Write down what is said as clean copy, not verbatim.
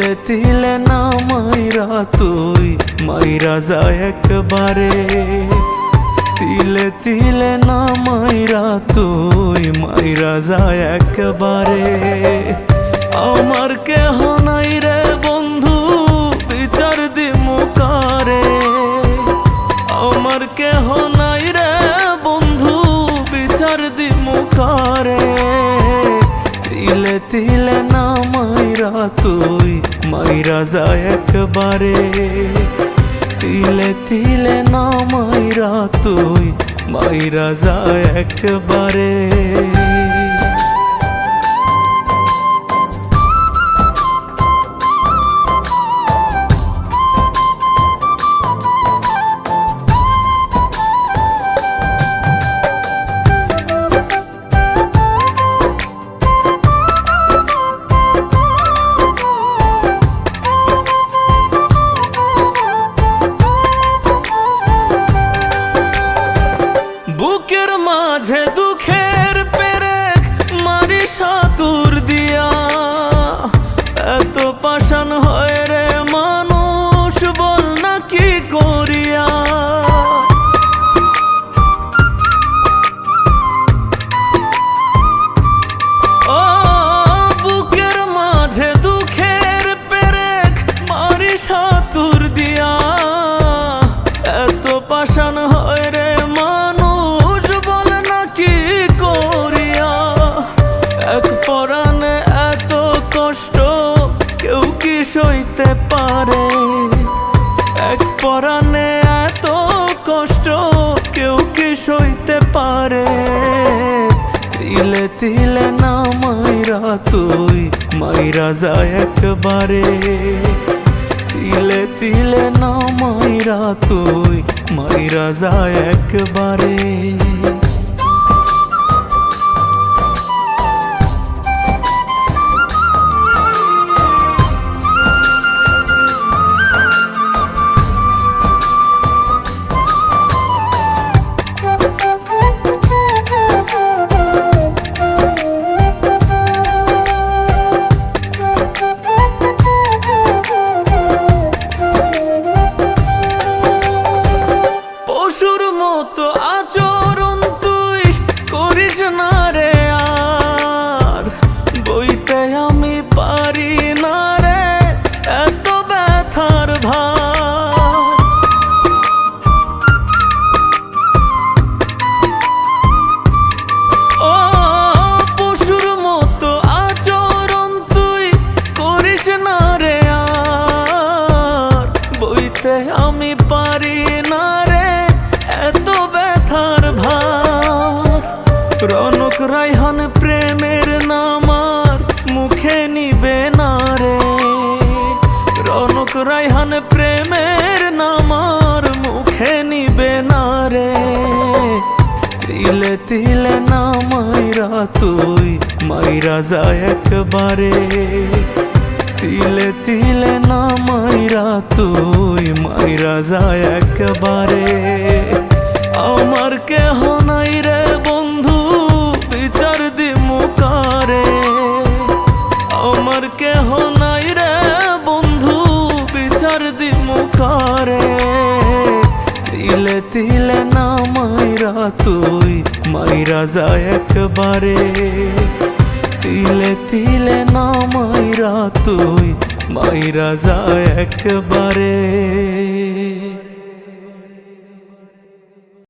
তিলে তিলে না মাইরা তুই মাইরা যা একবারে, তিলে তিলে না মাইরা তুই মাইরা যা একবারে। আমার কেহ নাই রে বন্ধু বিচার দিমু কারে, আমার কেহ নাই রে বন্ধু বিচার দিমু কারে। তিলে তিলে না মাইরা তুই মাইরা যা একবারে, তিলে তিলে না মাইরা তুই মাইরা যা একবারে। বুকের মাঝে দুঃখের পেরেক মারি সাতুর দিয়া, এত পাষাণ হয় রে মানুষ বল না কি করিয়া। ও বুকের মাঝে দুঃখের পেরেক মারি সাতুর দিয়া, এত পাষাণ হয় রে পরাণে এত কষ্ট কেউ কি সইতে পারে, এক পরাণে এত কষ্ট কেউ কি সইতে পারে। তিলে তিলে না মাইরা তুই মাইরা যা একবারে, তিলে তিলে না মাইরা তুই মাইরা যা একবারে। তো আচরণ তুই করিস না রে আর, বইতে আমি পারি না রে এত ব্যথার ভার। ও পশুর মতো আচরণ তুই করিস না রে আর, বইতে আমি পারি না রে এত ব্যথার ভার। রনক রায়হান প্রেমের নাম আর মুখে নিবে না রে, রনক রায়হান প্রেমের নাম আর মুখে নিবে না রে। তিলে তিলে না মাইরা তুই মাইরা যা একবারে, তিলে তিলে না মাইরা তুই মাইরা যা একবারে। আমার কেহ নাই রে বন্ধু বিচার দিমু কারে, আমার কেহ নাই রে বন্ধু বিচার দিমু কারে। তিলে তিলে না মাইরা তুই মাইরা যা একবারে, তিলে তিলে না মাইরা তুই মাইরা যা একবারে।